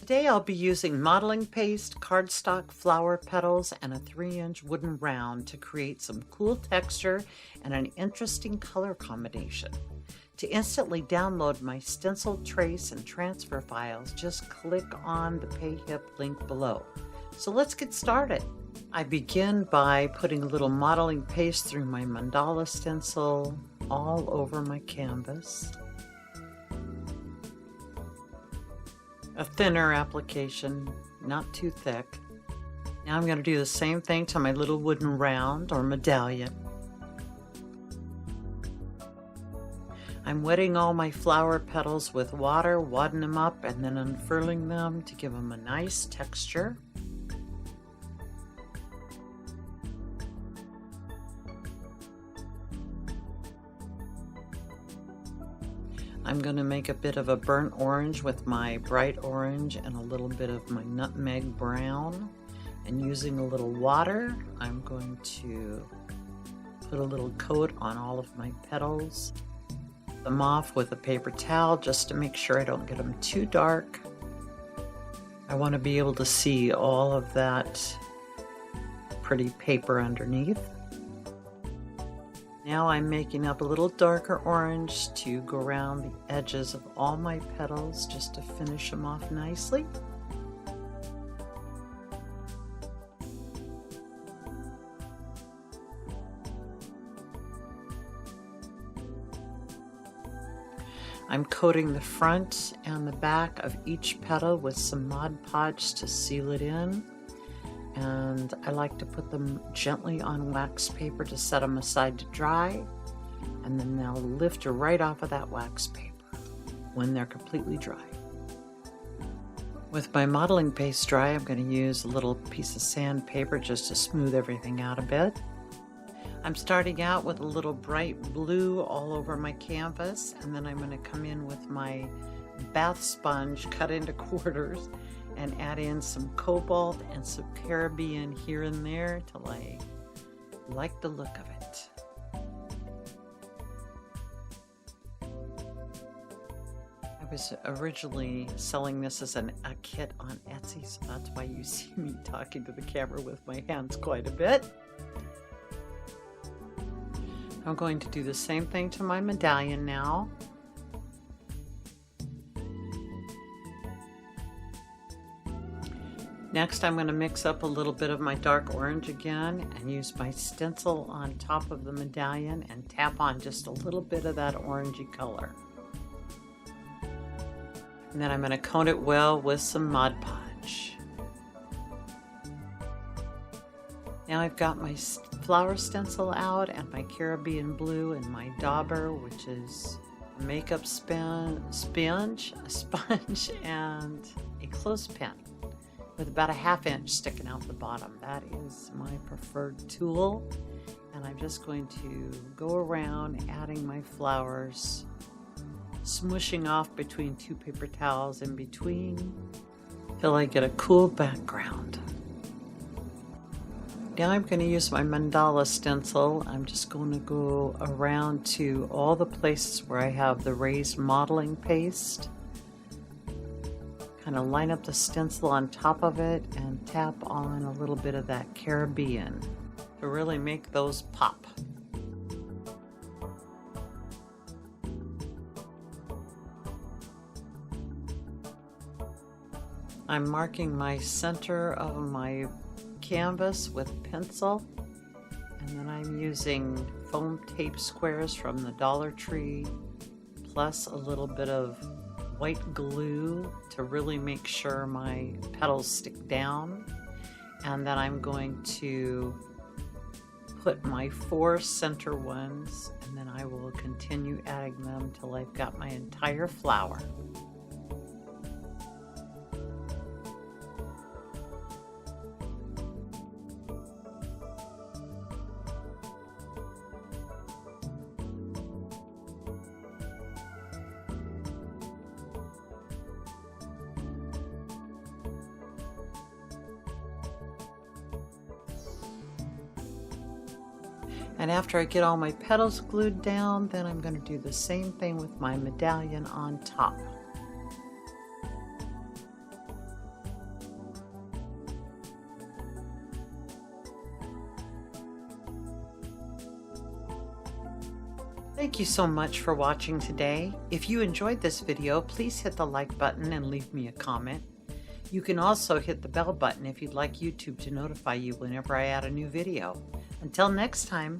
Today I'll be using modeling paste, cardstock flower petals, and a 3-inch wooden round to create some cool texture and an interesting color combination. To instantly download my stencil, trace, and transfer files, just click on the PayHip link below. So let's get started. I begin by putting a little modeling paste through my mandala stencil all over my canvas. A thinner application, not too thick. Now I'm going to do the same thing to my little wooden round or medallion. I'm wetting all my flower petals with water, wadding them up, and then unfurling them to give them a nice texture. I'm going to make a bit of a burnt orange with my bright orange and a little bit of my nutmeg brown. And using a little water, I'm going to put a little coat on all of my petals. Them off with a paper towel just to make sure I don't get them too dark. I want to be able to see all of that pretty paper underneath. Now I'm making up a little darker orange to go around the edges of all my petals just to finish them off nicely. I'm coating the front and the back of each petal with some Mod Podge to seal it in. And I like to put them gently on wax paper to set them aside to dry, and then they'll lift right off of that wax paper when they're completely dry. With my modeling paste dry, I'm going to use a little piece of sandpaper just to smooth everything out a bit. I'm starting out with a little bright blue all over my canvas, and then I'm going to come in with my bath sponge cut into quarters and add in some cobalt and some Caribbean here and there till I like the look of it. I was originally selling this as a kit on Etsy, so that's why you see me talking to the camera with my hands quite a bit. I'm going to do the same thing to my medallion now. Next, I'm going to mix up a little bit of my dark orange again and use my stencil on top of the medallion and tap on just a little bit of that orangey color. And then I'm going to coat it well with some Mod Podge. Now I've got my flower stencil out and my Caribbean blue and my dauber, which is a makeup sponge, and a clothespin with about a 1/2 inch sticking out the bottom. That is my preferred tool, and I'm just going to go around adding my flowers, smooshing off between 2 paper towels in between till I get a cool background. Now I'm going to use my mandala stencil. I'm just going to go around to all the places where I have the raised modeling paste. Kind of line up the stencil on top of it and tap on a little bit of that Caribbean to really make those pop. I'm marking my center of my canvas with pencil, and then I'm using foam tape squares from the Dollar Tree plus a little bit of white glue to really make sure my petals stick down. And then I'm going to put my 4 center ones, and then I will continue adding them till I've got my entire flower. And after I get all my petals glued down, then I'm going to do the same thing with my medallion on top. Thank you so much for watching today. If you enjoyed this video, please hit the like button and leave me a comment. You can also hit the bell button if you'd like YouTube to notify you whenever I add a new video. Until next time.